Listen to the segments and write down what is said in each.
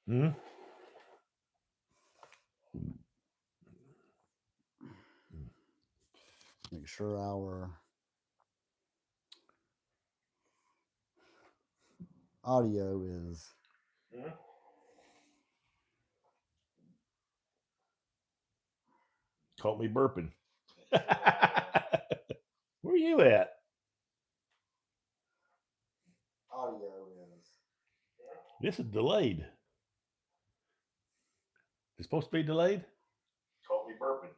Hmm? Make sure our audio is. Caught me burping. Where you at? Audio is. This is delayed. It's supposed to be delayed? Caught me burping.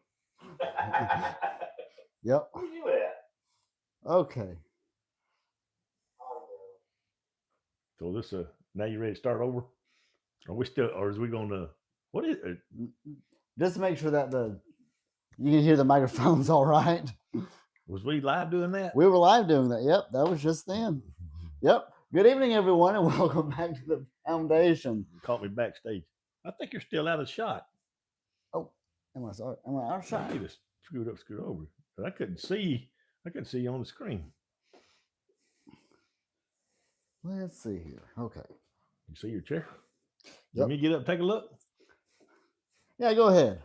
Yep. Where you at? Okay. So this now you ready to start over? Are we still, or is we going to, what is it? Just to make sure that you can hear the microphones all right. Was we live doing that? We were live doing that. Yep, that was just then. Yep. Good evening, everyone, and welcome back to the foundation. You caught me backstage. I think you're still out of shot. Oh, am I sorry? Am I out of shot? You just scoot over. But I couldn't see you on the screen. Let's see here. Okay. You see your chair? Yep. Let me get up and take a look. Yeah, go ahead.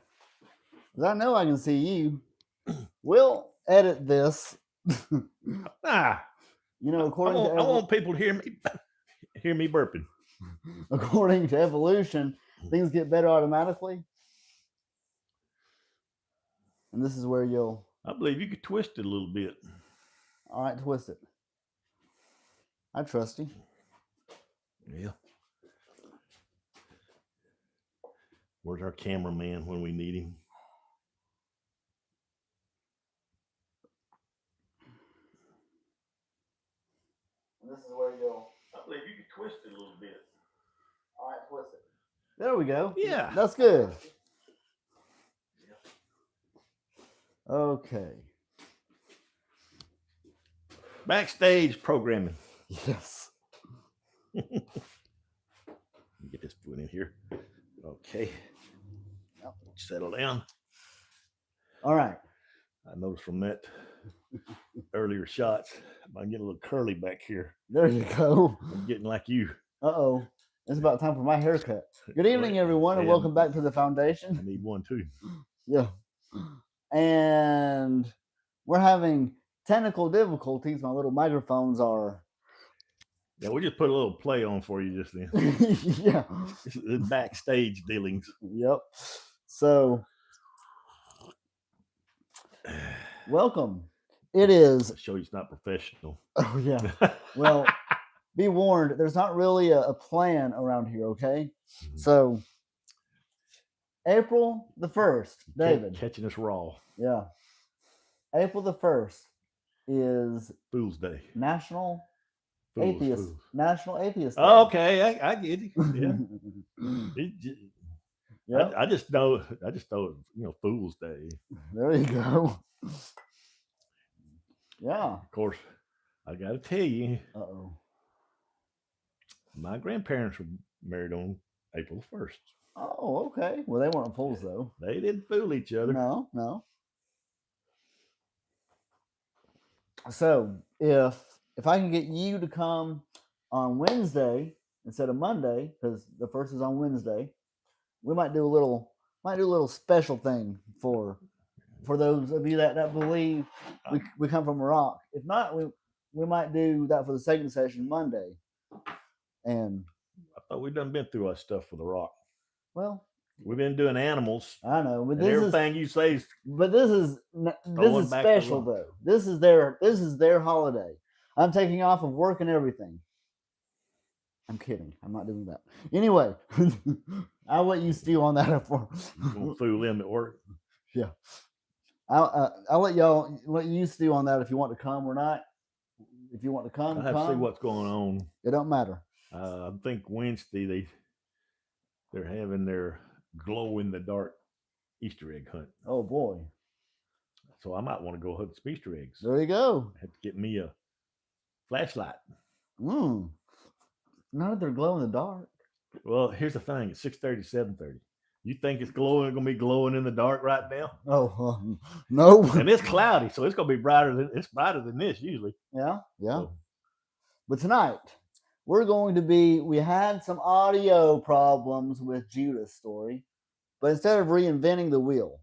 Because I know I can see you. We'll edit this. Ah, You know, according I want people to hear me burping. According to evolution, things get better automatically. And this is where you'll. I believe you could twist it a little bit. All right, twist it. I trust you. Yeah. Where's our cameraman when we need him? And this is where you'll. I believe you could twist it a little bit. All right, twist it. There we go. Yeah. That's good. Okay. Backstage programming. Yes. Get this foot in here. Okay. Settle down. All right. I noticed from that earlier shots, I'm getting a little curly back here. There you go. I'm getting like you. Uh-oh. It's about time for my haircut. Good evening, everyone, and welcome back to the foundation. I need one too. Yeah. And we're having technical difficulties. My little microphones are. Yeah, we just put a little play on for you just then. Yeah. The backstage dealings. Yep. So, welcome. It is. I'll show you it's not professional. Oh, yeah. Well, be warned, there's not really a plan around here, okay? Mm-hmm. So, April the 1st, David. Catching us raw. Yeah. April the 1st is Fool's Day. National Atheist Day. Oh, okay, I get it. Yeah. Yep. I just know, Fool's Day. There you go. Yeah. Of course, I got to tell you. Uh-oh. My grandparents were married on April 1st. Oh, okay. Well, they weren't fools, though. They didn't fool each other. No. So, if I can get you to come on Wednesday instead of Monday, because the 1st is on Wednesday, we might do a little special thing for those of you that believe we come from Iraq. If not, we might do that for the second session Monday. And I thought we'd been through our stuff with Iraq. Well, we've been doing animals. I know, but everything you say is. But this is special though. This is their holiday. I'm taking off of work and everything. I'm kidding. I'm not doing that. Anyway, I'll let you stew on that. You're gonna fool them at work. Yeah. I'll let you stew on that if you want to come or not. If you want to come, I have to see what's going on. It don't matter. I think Wednesday they're having their glow in the dark Easter egg hunt. Oh boy! So I might want to go hunt some Easter eggs. There you go. I have to get me a flashlight. Not if they're glow in the dark. Well, here's the thing: it's 6:30, 7:30. You think it's going to be glowing in the dark right now? Oh, no. And it's cloudy, so it's going to be brighter than this usually. Yeah. So. But tonight we had some audio problems with Judas' story, but instead of reinventing the wheel,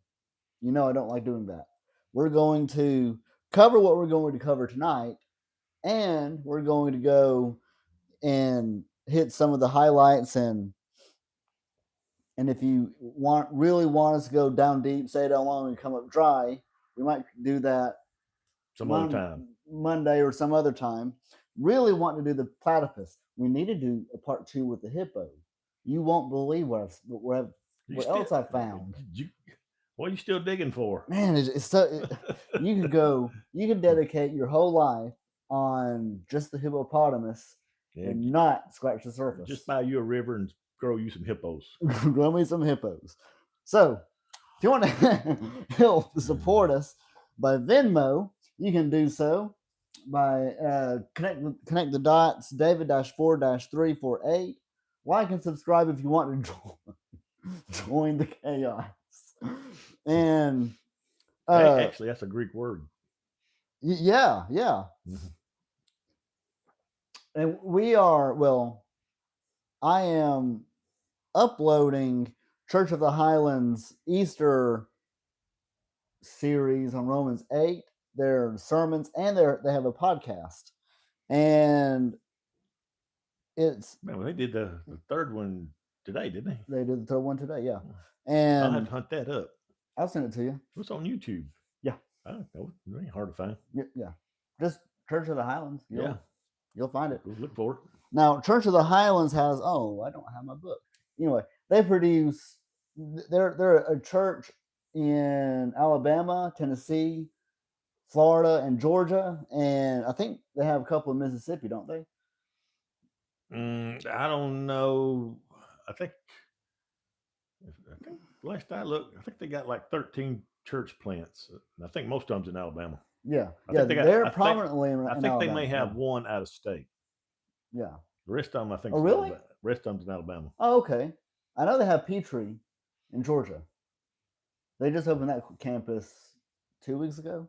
I don't like doing that. We're going to cover what we're going to cover tonight, and we're going to go and hit some of the highlights, and if you really want us to go down deep, say don't want to come up dry, we might do that some other time, Monday or some other time. Really want to do the platypus. We need to do a part 2 with the hippo. You won't believe what else I found. What are you still digging for? Man, it's so you can dedicate your whole life on just the hippopotamus and not scratch the surface. Just buy you a river and grow you some hippos. Grow me some hippos. So, if you want to help support us by Venmo, you can do so by connect the dots, David-4-348. Like and subscribe if you want to join the chaos. And actually, that's a Greek word. Yeah. Mm-hmm. And I am uploading Church of the Highlands Easter series on Romans 8, their sermons, and they have a podcast. And it's they did the third one today, didn't they? They did the third one today, yeah. And I'll have to hunt that up. I'll send it to you. It's on YouTube. Yeah. I don't know. It ain't hard to find. Yeah. Just Church of the Highlands. You'll find it. We'll look for it. Now, Church of the Highlands has, I don't have my book. Anyway, they're a church in Alabama, Tennessee, Florida, and Georgia, and I think they have a couple in Mississippi, don't they? I don't know. I think last I looked, I think they got like 13 church plants. I think most of them's in Alabama. Yeah, they're prominently in Alabama. I think they may have one out of state. Yeah. The rest of them, I think. Oh, really? The rest of them's in Alabama. Oh, okay. I know they have Petrie in Georgia. They just opened that campus 2 weeks ago.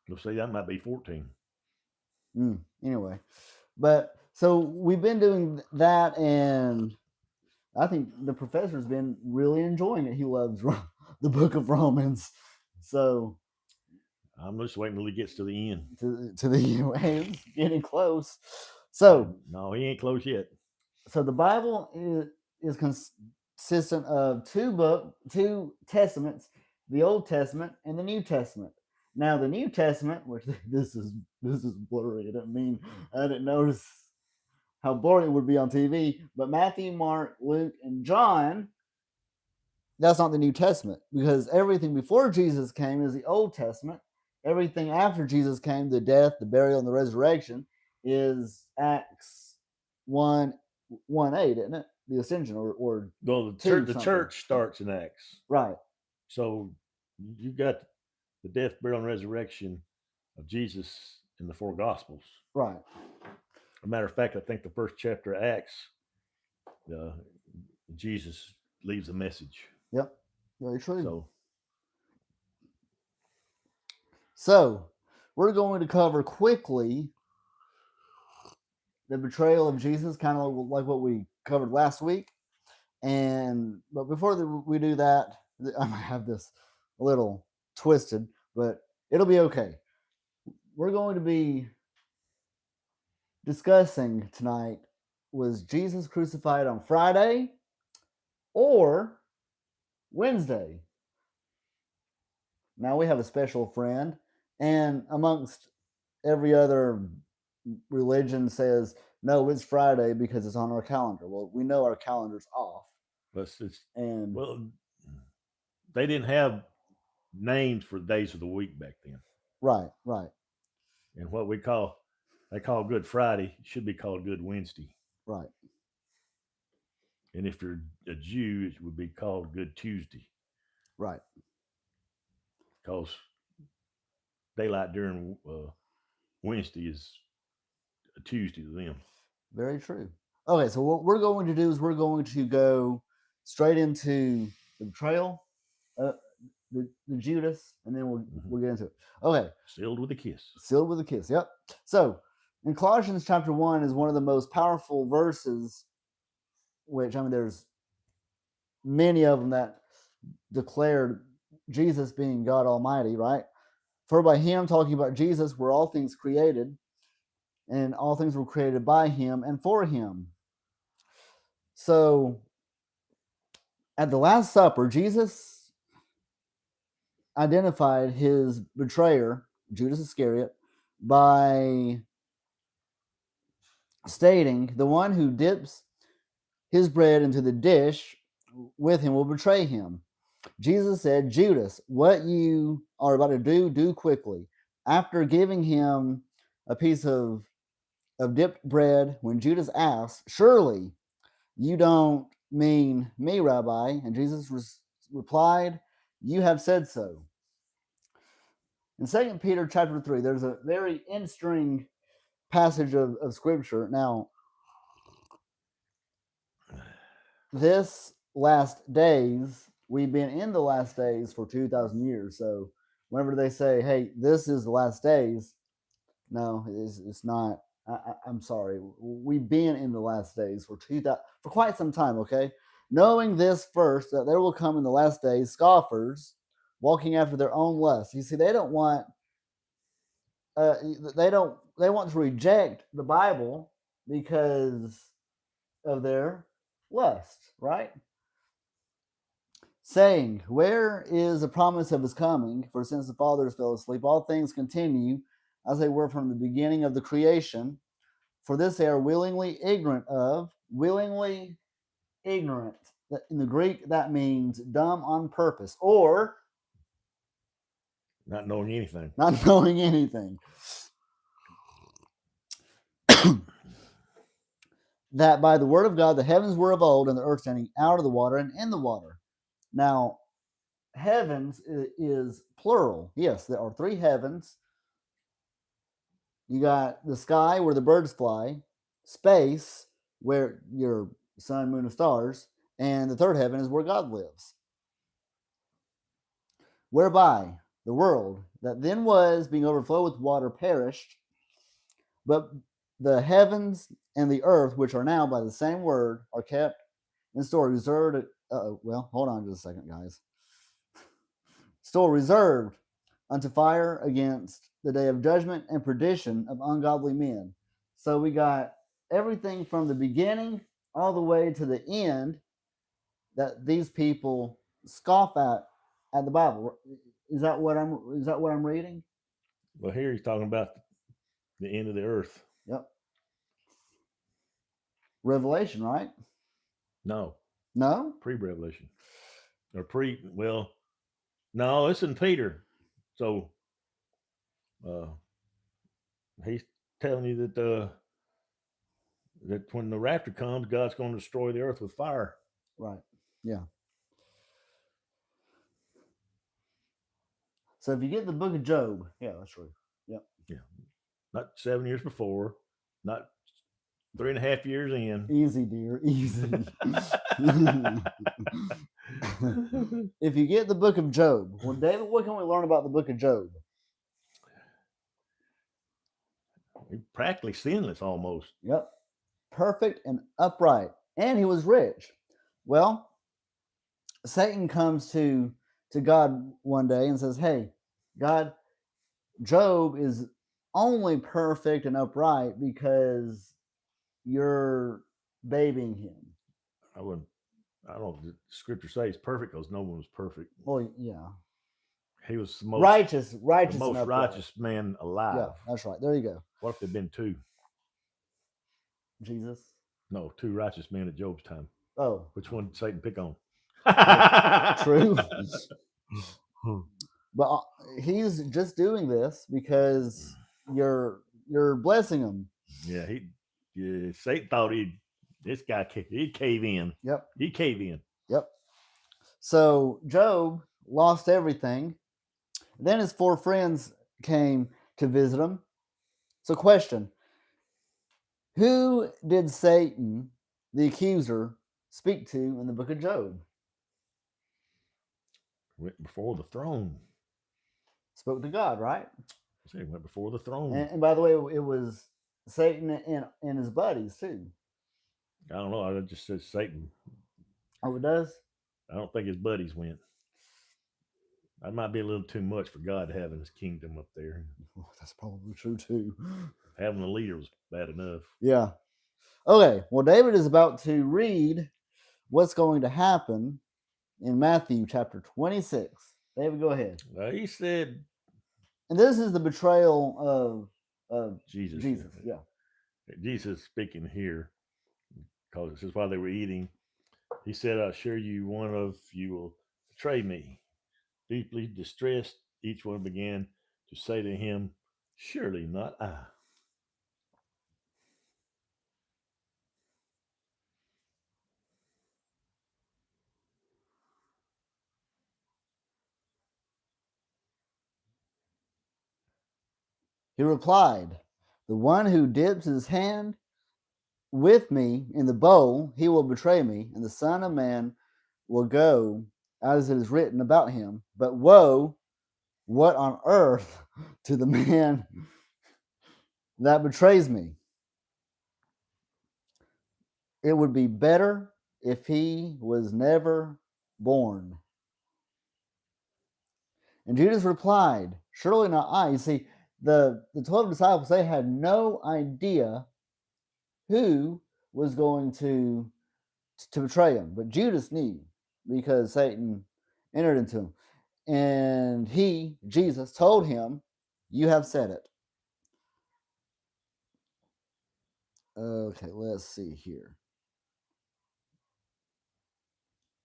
You'll see, that might be 14. Anyway, but so we've been doing that, and I think the professor's been really enjoying it. He loves the book of Romans. So I'm just waiting till he gets to the end. To the end. It's getting close. So no, he ain't close yet. So the Bible is consistent of two testaments, the Old Testament and the New Testament. Now the New Testament, which this is blurry. I didn't notice how blurry it would be on TV. But Matthew, Mark, Luke, and John, that's not the New Testament, because everything before Jesus came is the Old Testament. Everything after Jesus came, the death, the burial, and the resurrection, is Acts 1:8, isn't it? The ascension, or the church starts in Acts, right? So you got the death, burial, and resurrection of Jesus in the 4 Gospels, right? As a matter of fact, I think the first chapter of Acts, Jesus leaves a message. Yep, very true. So we're going to cover quickly the betrayal of Jesus, kind of like what we covered last week. But before we do that, I might have this a little twisted, but it'll be okay. We're going to be discussing tonight, was Jesus crucified on Friday or Wednesday? Now we have a special friend, and amongst every other religion says, no, it's Friday because it's on our calendar. Well, we know our calendar's off. Well, they didn't have names for days of the week back then. Right. And what they call Good Friday should be called Good Wednesday. Right. And if you're a Jew, it would be called Good Tuesday. Right. Because daylight during Wednesday is a Tuesday to them. Very true. Okay, so what we're going to do is we're going to go straight into the betrayal, the Judas, and then we'll get into it. Okay. Sealed with a kiss. Sealed with a kiss. Yep. So And Colossians chapter 1 is one of the most powerful verses, which, I mean, there's many of them that declared Jesus being God Almighty, right? For by him, talking about Jesus, were all things created, and all things were created by him and for him. So at the Last Supper, Jesus identified his betrayer, Judas Iscariot, by stating, the one who dips his bread into the dish with him will betray him. Jesus said, Judas, what you are about to do quickly. After giving him a piece of dipped bread, when Judas asked, surely you don't mean me, Rabbi? And Jesus replied, you have said so. In 2 Peter chapter 3, there's a very interesting passage of Scripture. Now, this last days, we've been in the last days for 2,000 years. So whenever they say, hey, this is the last days, no, it's not. I'm sorry. We've been in the last days for quite some time, okay? Knowing this first, that there will come in the last days scoffers walking after their own lust. You see, they don't want, they want to reject the Bible because of their lust, right? Saying, where is the promise of his coming? For since the fathers fell asleep, all things continue as they were from the beginning of the creation. For this they are willingly ignorant of. Willingly ignorant. In the Greek, that means dumb on purpose, or not knowing anything. Not knowing anything. That by the word of God the heavens were of old, and the earth standing out of the water and in the water. Now, heavens is plural. Yes, there are three heavens. You got the sky where the birds fly, space where your sun, moon, and stars, and the third heaven is where God lives. Whereby the world that then was, being overflowed with water, perished, but the heavens and the earth, which are now by the same word, are kept in store, reserved. Well, hold on just a second, guys. Store reserved unto fire against the day of judgment and perdition of ungodly men. So we got everything from the beginning all the way to the end that these people scoff at the Bible. Is that what I'm reading? Well, here he's talking about the end of the earth. Yep. Revelation, right? No. Pre-Revelation. Or well, no, it's in Peter. So he's telling you that that when the rapture comes, God's going to destroy the earth with fire. Right. Yeah. So if you get the book of Job, yeah, that's true. Yep. Yeah. Not 7 years before, not 3.5 years in. Easy, dear. Easy. If you get the book of Job, well, David, what can we learn about the book of Job? He's practically sinless almost. Yep. Perfect and upright. And he was rich. Well, Satan comes to God one day and says, hey, God, Job is only perfect and upright because you're babying him. I don't know if the scripture says perfect because no one was perfect. Well, yeah. He was the most righteous, the most righteous man alive. Yeah, that's right. There you go. What if there'd been two? Jesus? No, two righteous men at Job's time. Oh. Which one did Satan pick on? True. But he's just doing this because you're blessing him. Yeah, Satan thought he'd cave in. Yep. He'd cave in. Yep. So Job lost everything. Then his 4 friends came to visit him. So question, who did Satan, the accuser, speak to in the book of Job? Went before the throne. Spoke to God, right? He went before the throne. And by the way, it was Satan and his buddies too. I don't know. I just said Satan. Oh, it does? I don't think his buddies went. That might be a little too much for God having his kingdom up there. Oh, that's probably true too. Having a leader was bad enough. Yeah. Okay, well, David is about to read what's going to happen in Matthew chapter 26. David, go ahead. He said, and this is the betrayal of Jesus. Yeah. Jesus speaking here, because it says while they were eating, he said, I assure you, one of you will betray me. Deeply distressed, each one began to say to him, surely not I. He replied, the one who dips his hand with me in the bowl, he will betray me, and the Son of Man will go as it is written about him. But woe, what on earth to the man that betrays me? It would be better if he was never born. And Judas replied, surely not I. You see, the 12 disciples, they had no idea who was going to betray him. But Judas knew, because Satan entered into him. And he, Jesus, told him, you have said it. Okay, let's see here.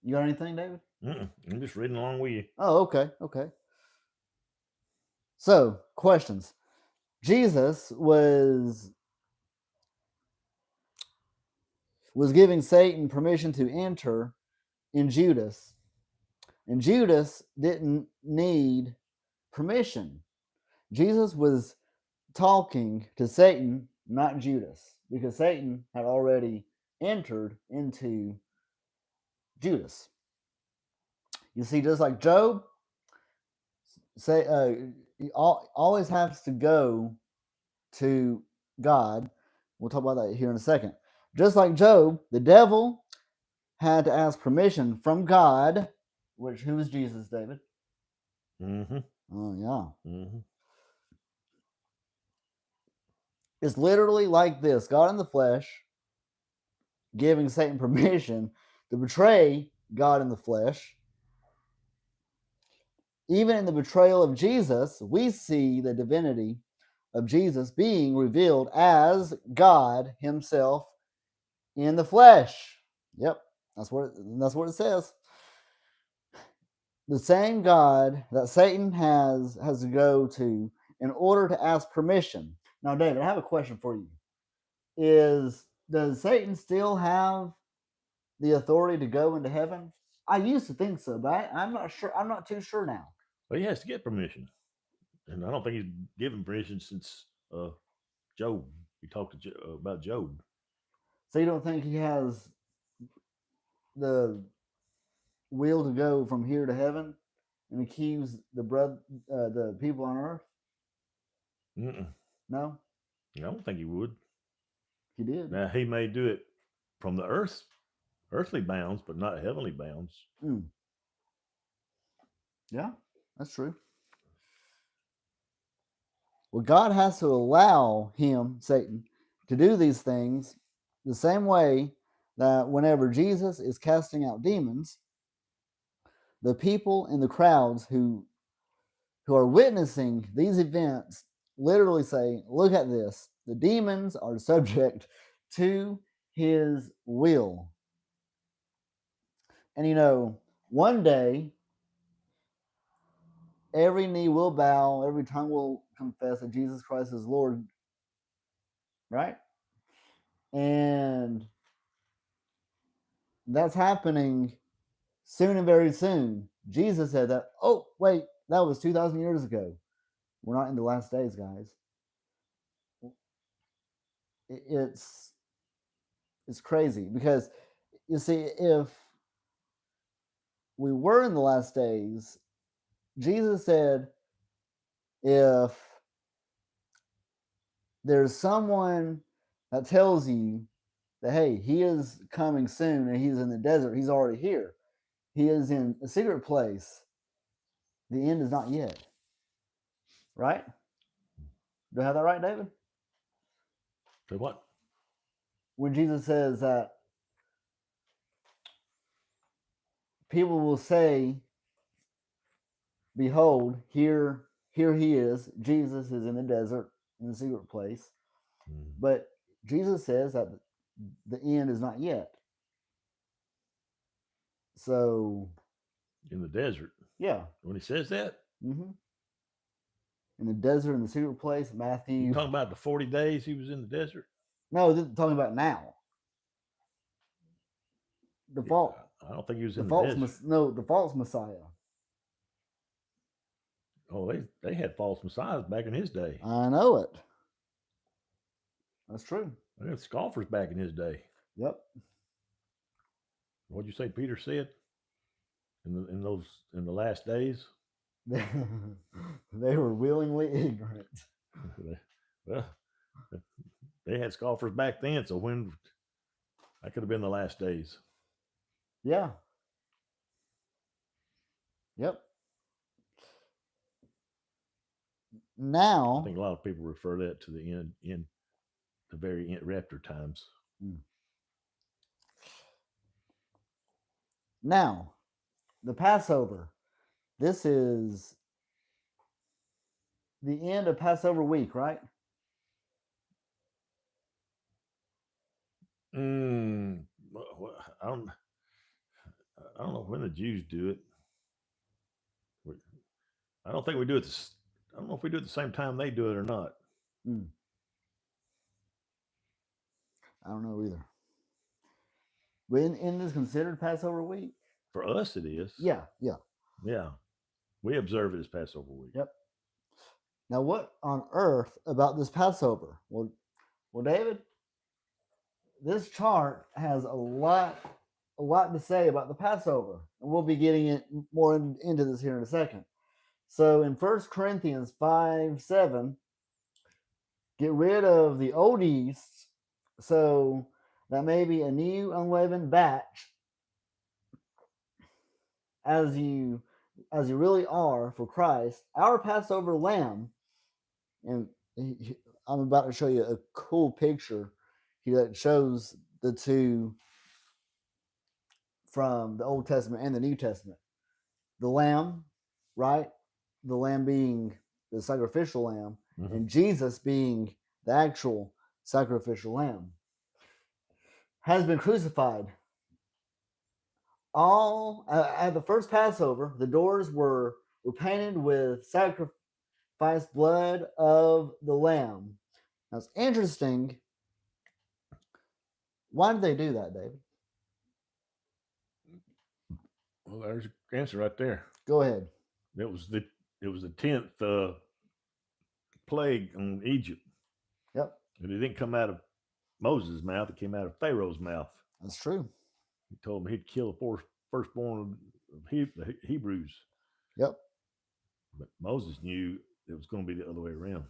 You got anything, David? I'm just reading along with you. Oh, okay. So, questions. Jesus was giving Satan permission to enter in Judas, and Judas didn't need permission. Jesus was talking to Satan, not Judas, because Satan had already entered into Judas. You see, just like Job, he always has to go to God. We'll talk about that here in a second. Just like Job, the devil had to ask permission from God, who is Jesus, David? Mm-hmm. Oh, yeah. Mm-hmm. It's literally like this: God in the flesh giving Satan permission to betray God in the flesh. Even in the betrayal of Jesus, we see the divinity of Jesus being revealed as God himself in the flesh. Yep, that's what it says. The same God that Satan has to go to in order to ask permission. Now, David, I have a question for you. Does Satan still have the authority to go into heaven? I used to think so, but I'm not sure. I'm not too sure now. Well, he has to get permission, and I don't think he's given permission since Job. We talked to about Job. So you don't think he has the will to go from here to heaven and accuse the people on earth? Mm-mm. No, I don't think he would. he did. Now he may do it from the earthly bounds, but not heavenly bounds. Yeah, that's true. Well, God has to allow him, Satan, to do these things the same way that whenever Jesus is casting out demons, the people in the crowds who are witnessing these events literally say, look at this. The demons are subject to his will. And one day, every knee will bow, every tongue will confess that Jesus Christ is Lord. Right? And that's happening soon and very soon. Jesus said that. Oh, wait, that was 2,000 years ago. We're not in the last days, guys. It's crazy because, you see, if we were in the last days, Jesus said, if there's someone that tells you that, hey, he is coming soon and he's in the desert. He's already here. He is in a secret place. The end is not yet. Right? Do I have that right, David? So what? When Jesus says that people will say, behold, here he is. Jesus is in the desert, in the secret place. But Jesus says that the end is not yet. So, In the desert. yeah. When he says that? Mm-hmm. In the desert, in the secret place, Matthew. You talking about the 40 days he was in the desert? No, this is talking about now. The false. I don't think he was in the the desert. The false Messiah. Oh, they had false messiahs back in his day. I know it. That's true. They had scoffers back in his day. Yep. What'd you say Peter said? In the last days? They were willingly ignorant. Well, they had scoffers back then, so when that could have been the last days. Yeah. Yep. Now, I think a lot of people refer that to the end, the very end, rapture times. Now, the Passover. This is the end of Passover week, right? I don't know when the Jews do it. I don't think we do it. I don't know if we do it at the same time they do it or not. I don't know either. When is considered Passover week? For us, it is. Yeah. We observe it as Passover week. Yep. Now, what on earth about this Passover? Well, David, this chart has a lot to say about the Passover, and we'll be getting it more into this here in a second. So, in 1 Corinthians 5:7, get rid of the old yeast, so that may be a new unleavened batch, as you really are for Christ, our Passover lamb. And I'm about to show you a cool picture here that shows the two from the Old Testament and the New Testament. The lamb, right? The lamb being the sacrificial lamb, and Jesus being the actual sacrificial lamb, has been crucified. All at the first Passover, the doors were painted with sacrificed blood of the lamb. Now it's interesting. Why did they do that, David? Well, there's your answer right there. Go ahead. It was the 10th plague on Egypt. Yep. And it didn't come out of Moses' mouth; it came out of Pharaoh's mouth. That's true. He told him he'd kill the firstborn of the Hebrews. Yep. But Moses knew it was going to be the other way around.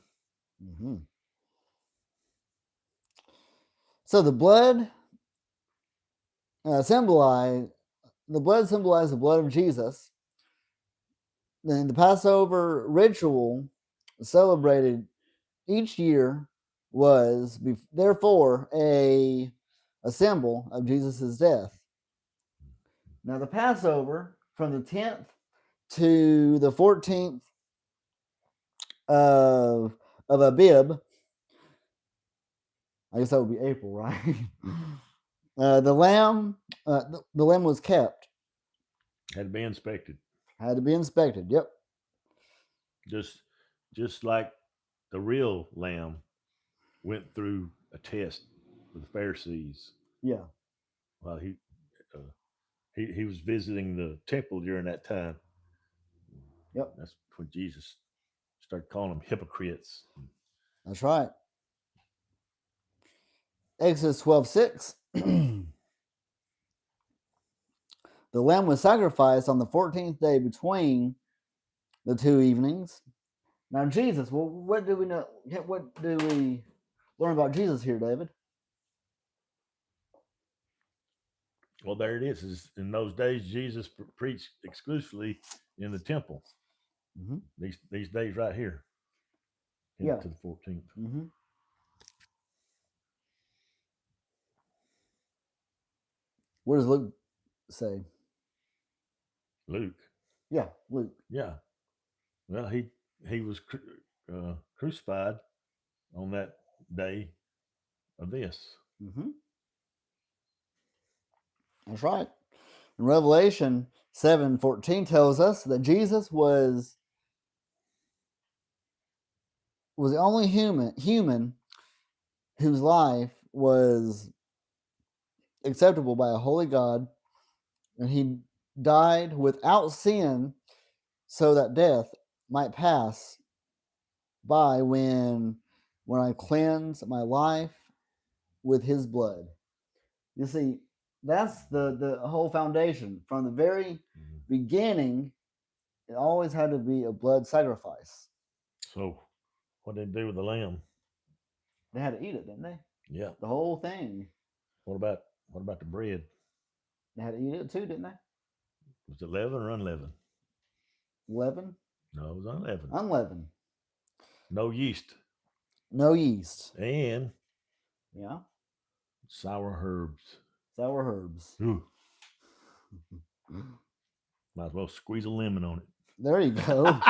So the blood symbolized the blood of Jesus. And the Passover ritual celebrated each year was therefore a symbol of Jesus' death. Now the Passover from the 10th to the 14th of Abib, I guess that would be April, right? The lamb was kept. Had to be inspected. Yep. Just like the real lamb went through a test with the Pharisees. Yeah. While he was visiting the temple during that time. Yep. That's when Jesus started calling them hypocrites. That's right. Exodus 12:6. The lamb was sacrificed on the 14th day between the two evenings. Now, Jesus, well, what do we know? What do we learn about Jesus here, David? Well, there it is in those days, Jesus preached exclusively in the temple. Mm-hmm. These days right here, Yeah. to the 14th. Mm-hmm. What does Luke say? Luke. Yeah, Luke. Yeah. Well, he was crucified on that day of this. Mm-hmm. That's right. And Revelation 7:14 tells us that Jesus was the only human whose life was acceptable by a holy God, and he died without sin so that death might pass by when I cleanse my life with his blood. You see, that's the whole foundation. From the very beginning, it always had to be a blood sacrifice. So, what did they do with the lamb? They had to eat it, didn't they? Yeah. The whole thing. What about the bread? They had to eat it too, didn't they? Was it leaven or unleavened? Leaven? No, it was unleavened. Unleavened. No yeast. No yeast. And yeah, sour herbs. Sour herbs. Ooh. Might as well squeeze a lemon on it. There you go.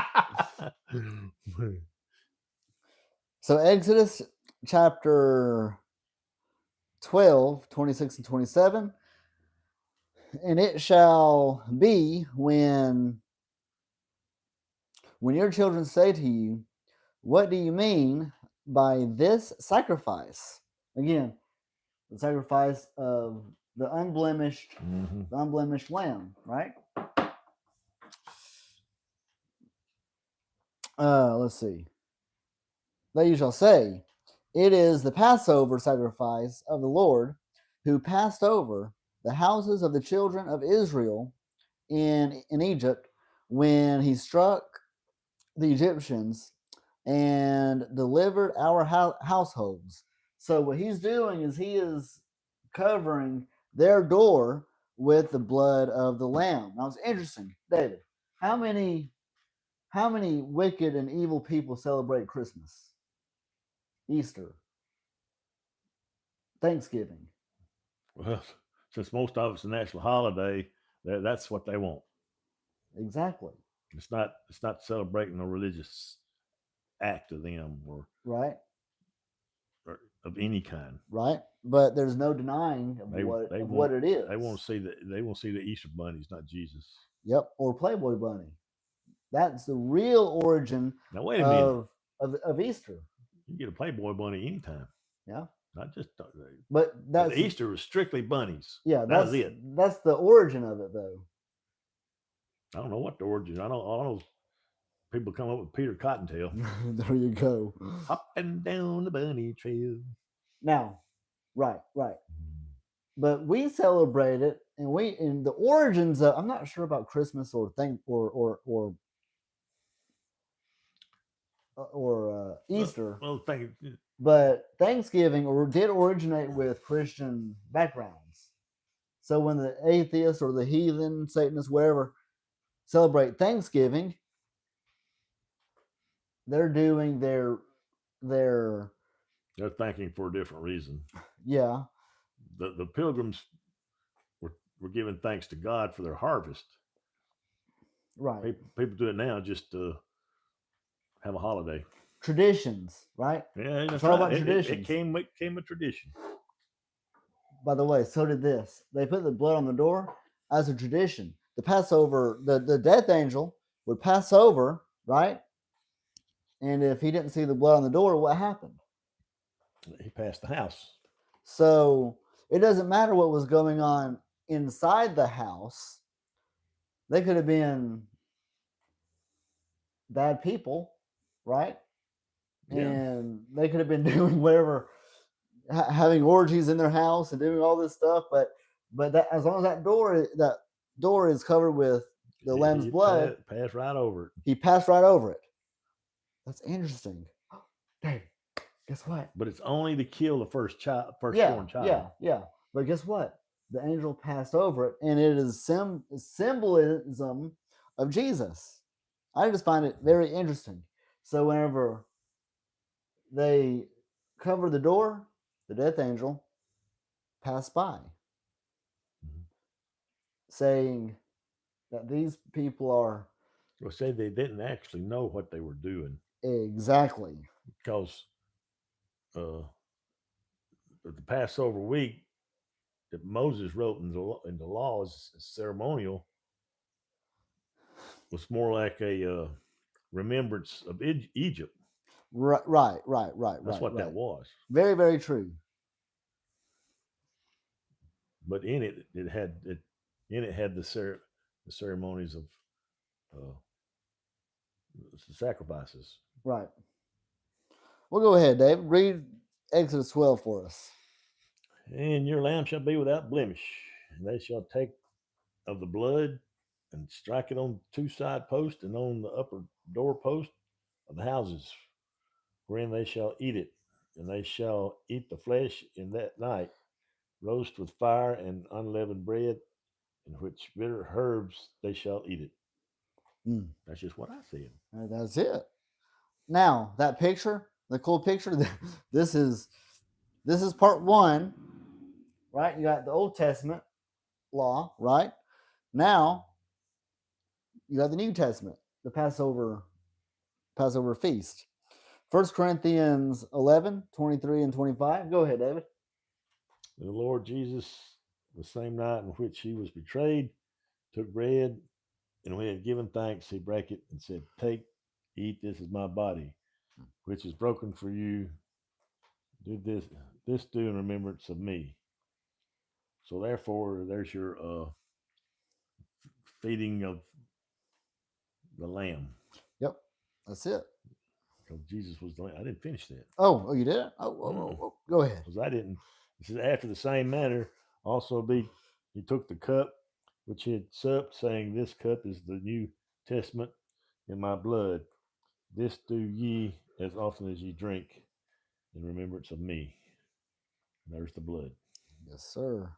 So Exodus chapter 12, 26 and 27. And it shall be when your children say to you, what do you mean by this sacrifice? Again, the sacrifice of the unblemished, the unblemished lamb, right? Let's see. That you shall say, it is the Passover sacrifice of the Lord, who passed over the houses of the children of Israel in Egypt when he struck the Egyptians and delivered our households. So what he's doing is he is covering their door with the blood of the lamb. Now it's interesting, David. How many wicked and evil people celebrate Christmas, Easter, Thanksgiving? Well, since most of it's a national holiday, that's what they want. Exactly. It's not celebrating a religious act of them or of any kind. Right. But there's no denying what it is. They want to see the Easter bunnies, not Jesus. Yep. Or Playboy bunny. That's the real origin now, wait a minute. Of Easter. You get a Playboy bunny anytime. Yeah. Not just. But Easter was strictly bunnies. Yeah, that's it. That's the origin of it, though. I don't know what the origin. I don't know. People come up with Peter Cottontail. There you go. Hopping down the bunny trail. Now, right. But we celebrate it, and in the origins of. I'm not sure about Christmas or Easter. Well, thank you. But Thanksgiving did originate with Christian backgrounds. So when the atheists or the heathen, Satanists, whatever, celebrate Thanksgiving, they're doing their they're thanking for a different reason. Yeah. The pilgrims were giving thanks to God for their harvest. Right. People do it now just to have a holiday. Traditions, right? Yeah, it's all about traditions. It came a tradition. By the way, so did this. They put the blood on the door as a tradition. The Passover, the death angel would pass over, right? And if he didn't see the blood on the door, what happened? He passed the house. So it doesn't matter what was going on inside the house. They could have been bad people, right? Yeah. And they could have been doing whatever, having orgies in their house and doing all this stuff. But that, as long as that door is covered with the lamb's blood, passed right over it. He passed right over it. That's interesting. Dang. Guess what? But it's only to kill the Yeah, firstborn child. yeah. But guess what? The angel passed over it, and it is symbolism of Jesus. I just find it very interesting. So whenever they covered the door, the death angel passed by, Mhm. saying that these people are Well, say they didn't actually know what they were doing exactly because uh, the Passover week that Moses wrote in the laws ceremonial was more like a remembrance of Egypt. right. That's what that was. Very, very true. But in it, it had the ceremonies of uh, the sacrifices. Right. Well, go ahead, Dave. Read Exodus 12 for us. And your lamb shall be without blemish, and they shall take of the blood and strike it on two side posts and on the upper doorpost of the houses, wherein they shall eat it, and they shall eat the flesh in that night, roast with fire and unleavened bread, in which bitter herbs they shall eat it. Mm, That's just what I said. that's it. Now that picture, the cool picture. This is part one, right? You got the Old Testament law, right? Now you got the New Testament, the Passover feast. 1 Corinthians 11, 23 and 25. Go ahead, David. The Lord Jesus, the same night in which he was betrayed, took bread, and when he had given thanks, he brake it and said, "Take, eat, this is my body, which is broken for you. Do this do in remembrance of me." So therefore, there's your feeding of the lamb. Yep, that's it. Because Jesus was the lamb. I didn't finish that. Oh, you did it? Oh, go ahead. Because I didn't. This is after the same manner. Also, he took the cup which he had supped, saying, "This cup is the New Testament in my blood. This do ye as often as ye drink in remembrance of me." There's the blood. Yes, sir.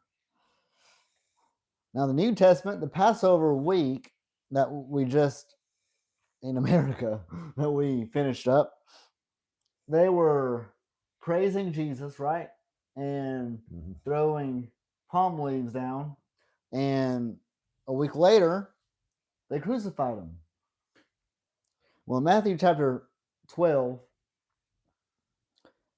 Now, the New Testament, the Passover week that we just in America that we finished up, they were praising Jesus, right? And throwing palm leaves down. And a week later, they crucified him. Well, in Matthew chapter 12,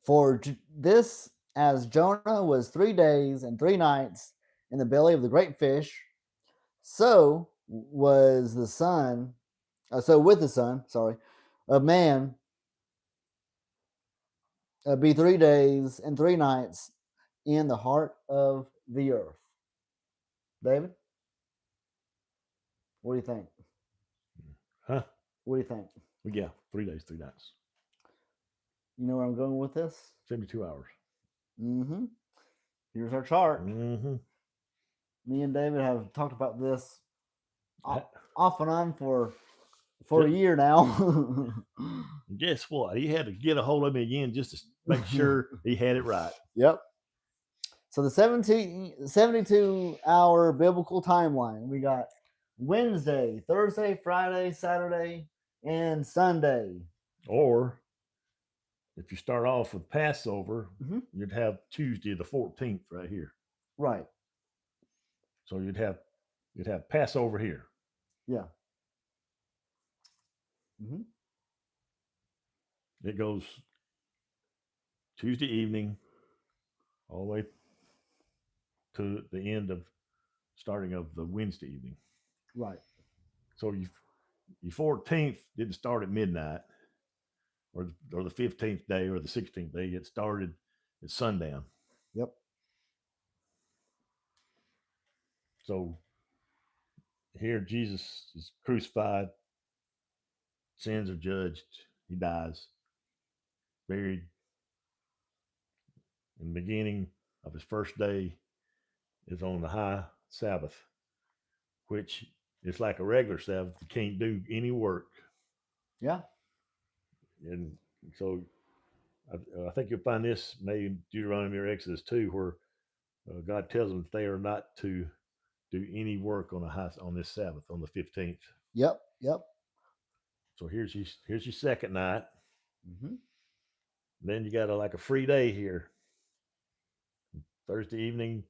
for this, as Jonah was 3 days and 3 nights in the belly of the great fish, so was the son, so with the son, sorry, of man be 3 days and 3 nights in the heart of the earth. David, what do you think? Huh? What do you think? Well, yeah, 3 days, 3 nights, You know where I'm going with this? 72 hours. Mm-hmm. Here's our chart. Mm-hmm. Me and David have talked about this I- off and on for a year now. Guess what? He had to get a hold of me again just to make sure he had it right. Yep. So the 72-hour biblical timeline, we got Wednesday, Thursday, Friday, Saturday, and Sunday. Or if you start off with Passover, you'd have Tuesday the 14th right here. Right. So you'd have Passover here. Yeah. Mm-hmm. It goes Tuesday evening all the way to the end of starting of the Wednesday evening. Right. So your 14th didn't start at midnight, or the 15th day or the 16th day. It started at sundown. Yep. So here Jesus is crucified, sins are judged, he dies, buried. And the beginning of his first day is on the high Sabbath, which is like a regular Sabbath. You can't do any work. Yeah. And so I think you'll find this maybe in Deuteronomy or Exodus too, where God tells them that they are not to do any work on this Sabbath on the 15th. Yep. Yep. So here's your second night. Mm-hmm. Then you got like a free day here. Thursday evening,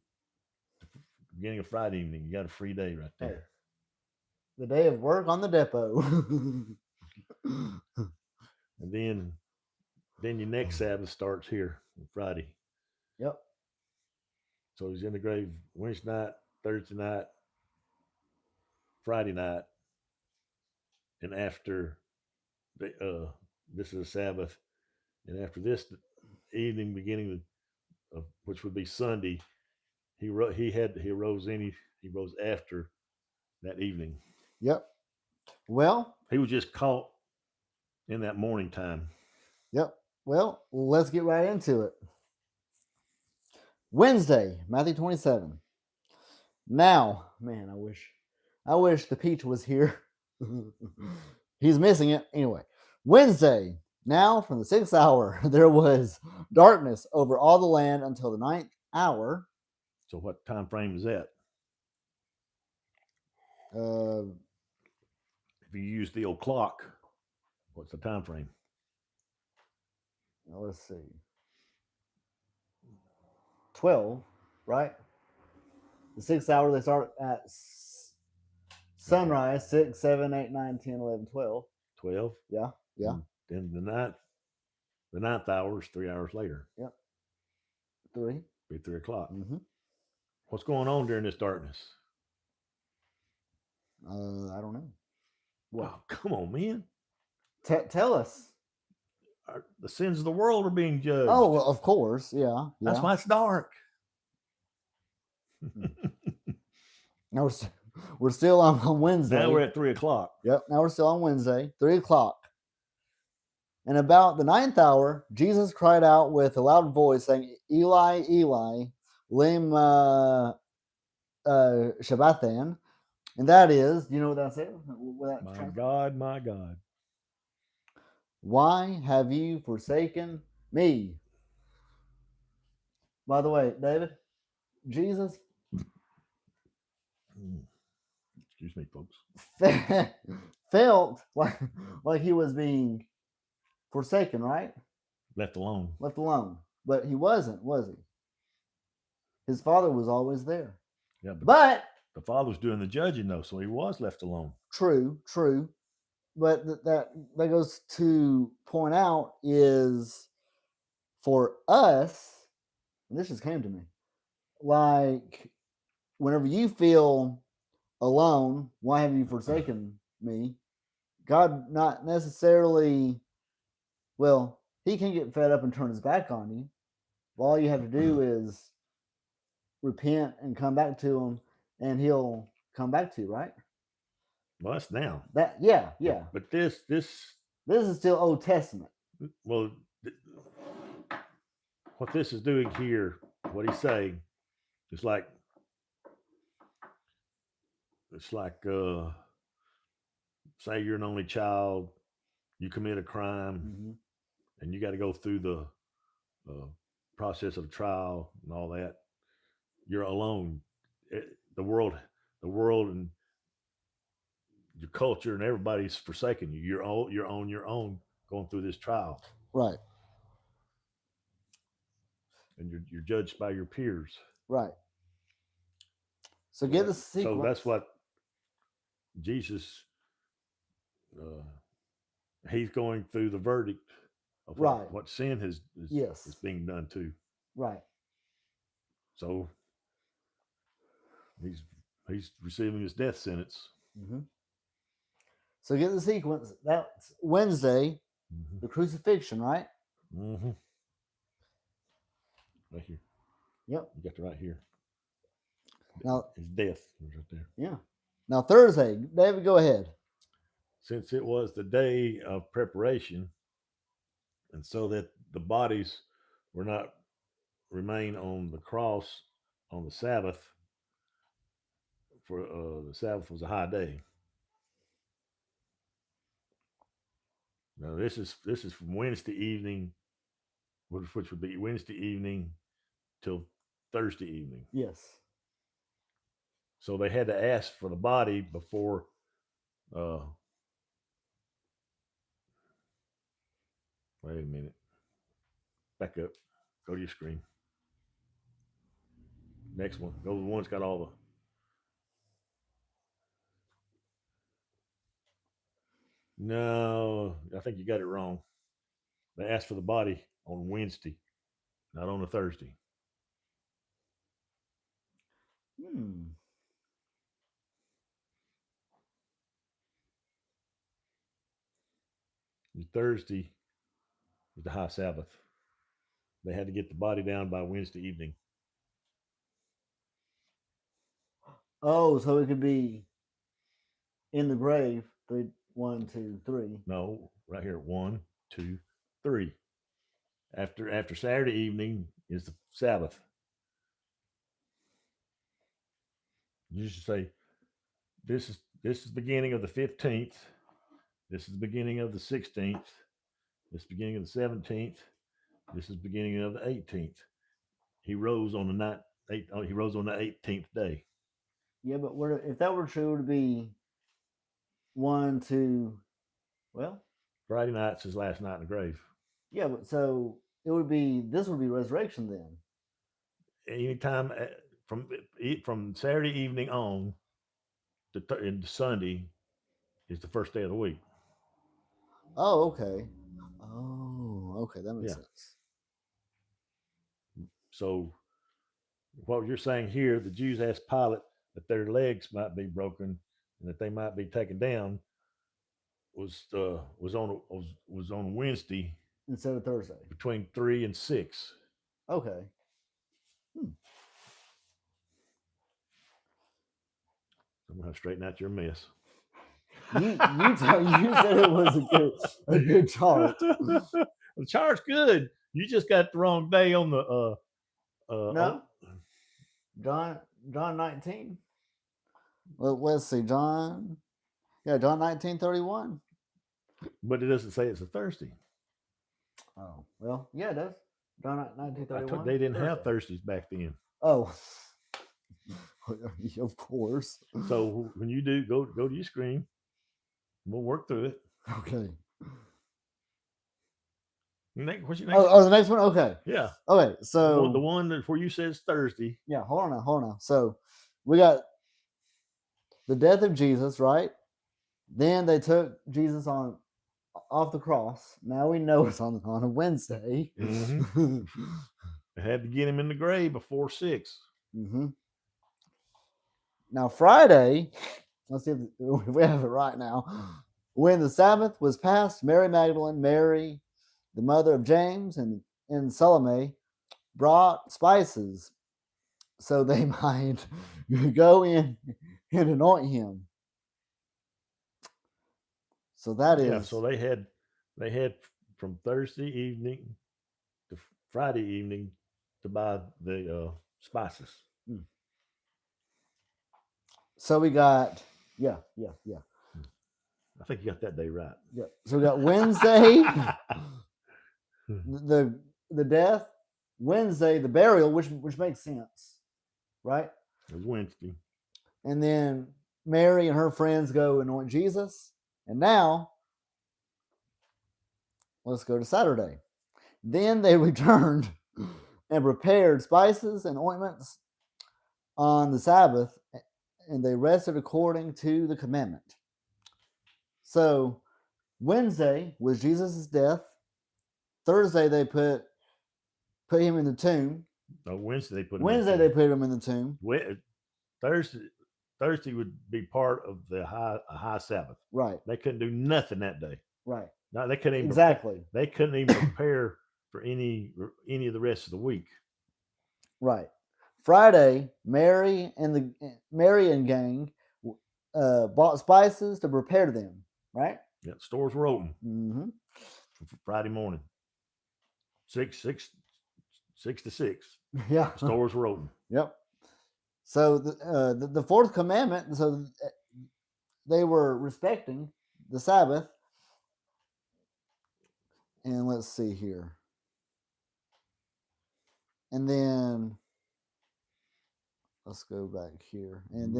beginning of Friday evening, you got a free day right there. Hey, the day of work on the depot. And then your next Sabbath starts here on Friday. Yep. So he's in the grave Wednesday night, Thursday night, Friday night, and after this is a Sabbath, and after this evening, beginning of which would be Sunday, he rose after that evening. Yep. Well, he was just caught in that morning time. Yep. Well, let's get right into it. Wednesday, Matthew 27. Now, man, I wish the peach was here. He's missing it. Anyway, Wednesday, now from the 6th hour, there was darkness over all the land until the 9th hour. So what time frame is that? If you use the old clock, what's the time frame? Let's see. 12, right? The 6th hour, they start at sunrise, 6, 7, 8, 9, 10, 11, 12. 12? Yeah, yeah. And then the ninth hour is 3 hours later. Yep. 3. Be 3 o'clock. Mm-hmm. What's going on during this darkness? I don't know. What? Oh, come on, man. Tell us. The sins of the world are being judged. Oh, well, of course. Yeah. That's why it's dark. Now we're still on Wednesday. Now we're at 3 o'clock. Yep. Now we're still on Wednesday, 3 o'clock. And about the 9th hour, Jesus cried out with a loud voice, saying, Eli, Eli, lema Shabbathan. And that is, you know what that says? My God, my God. Why have you forsaken me? By the way, David, Jesus, excuse me, folks, felt like he was being forsaken, right? Left alone. Left alone. But he wasn't, was he? His Father was always there. Yeah, but the Father was doing the judging, though, so he was left alone. True. But that goes to point out is for us, and this just came to me, like whenever you feel alone, why have you forsaken me? God not necessarily, well, he can get fed up and turn his back on you. All you have to do is repent and come back to him, and he'll come back to you, right? Well, that's now. Yeah. But this is still Old Testament. Well, what this is doing here, what he's saying, it's like say you're an only child, you commit a crime, and you got to go through the process of trial and all that. You're alone. The world and your culture and everybody's forsaken you. You're on your own going through this trial. Right. And you're judged by your peers. Right. So get the sequence. So that's what Jesus, he's going through the verdict of what sin is being done to. Right. So he's receiving his death sentence. Mm-hmm. So get the sequence. That's Wednesday, the crucifixion, right? Mm-hmm. Right here. Yep. You got it right here. Now his death was right there. Yeah. Now Thursday, David, go ahead. Since it was the day of preparation, and so that the bodies were not remain on the cross on the Sabbath, for the Sabbath was a high day. Now this is from Wednesday evening which would be Wednesday evening till Thursday evening. Yes. So they had to ask for the body before. Uh, Wait a minute. Back up. Go to your screen. Next one. Go to the one that's got all the. No, I think you got it wrong. They asked for the body on Wednesday, not on a Thursday. Hmm. The Thursday is the high Sabbath. They had to get the body down by Wednesday evening. Oh, so it could be in the grave. 3, 1, 2, 3. No, right here. 1, 2, 3. After Saturday evening is the Sabbath. You should say this is the beginning of the 15th. This is the beginning of the 16th. This is the beginning of the 17th. This is the beginning of the 18th. He rose on the night. He rose on the 18th day. Yeah, but if that were true, it would be 1, 2. Well, Friday night's his last night in the grave. yeah, but so it would be this would be resurrection then. Anytime from Saturday evening on to Sunday is the first day of the week. Oh, okay. Oh, okay, that makes Yeah. sense. So what you're saying here, the Jews asked Pilate that their legs might be broken and that they might be taken down was on Wednesday Instead of Thursday. between 3 and 6. Okay. I'm gonna straighten out your mess. You said it was a good chart. The chart's good. You just got the wrong day on the No. John 19. Well, let's see, John 19:31. But it doesn't say it's a Thursday. Oh, well, yeah, it does. John 19:31. They didn't have Thursdays back then. Oh, of course. So when you do, go to your screen. We'll work through it. Okay. What's your next? Oh, the next one. Okay. Yeah. Okay. So the one that where you says Thursday. Yeah. Hold on now. So we got the death of Jesus, right? Then they took Jesus off the cross. Now we know it's on a Wednesday. Mm-hmm. They had to get him in the grave before 6. Mm-hmm. Now Friday, let's see if we have it right now. When the Sabbath was passed, Mary Magdalene, Mary, the mother of James, and Salome brought spices so they might go in and anoint him. So that is. Yeah. So they had from Thursday evening to Friday evening to buy the spices. So we got yeah. I think you got that day right. Yeah. So we got Wednesday, the death, Wednesday the burial, which makes sense, right? It was Wednesday. And then Mary and her friends go anoint Jesus, and now let's go to Saturday. Then they returned and prepared spices and ointments on the Sabbath, and they rested according to the commandment. So Wednesday was Jesus' death. Thursday they put him in the tomb. No, Wednesday they put him. Wednesday they put him in the tomb. Thursday would be part of the high Sabbath. Right. They couldn't do nothing that day. Right. No, they couldn't even exactly. They couldn't even prepare for any of the rest of the week. Right. Friday, Mary and gang bought spices to prepare them. Right. Yeah, stores were open. Mm-hmm. Friday morning, 6 to 6. Yeah, stores were open. Yep. So the fourth commandment. So they were respecting the Sabbath. And let's see here. And then let's go back here. And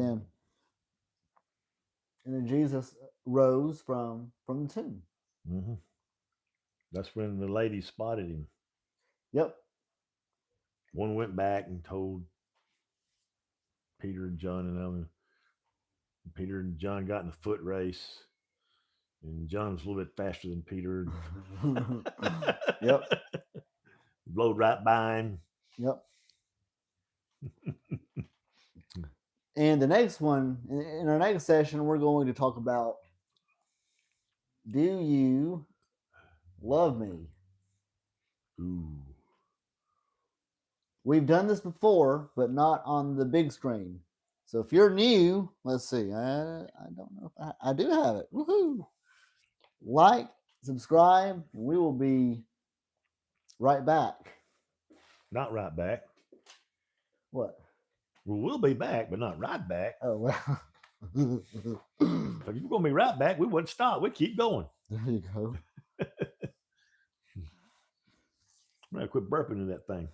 then Jesus rose from the tomb. Mm-hmm. That's when the lady spotted him. Yep. One went back and told Peter and John and them. Peter and John got in a foot race, and John was a little bit faster than Peter. Yep. Blowed right by him. Yep. And the next one, in our next session, we're going to talk about, do you love me? Ooh. We've done this before, but not on the big screen. So if you're new, let's see. I don't know if I do have it. Woohoo! Like, subscribe, and we will be right back. Not right back. What? We'll be back, but not right back. Oh, well. If you're going to be right back, we wouldn't stop. We'd keep going. There you go. I'm going to quit burping in that thing.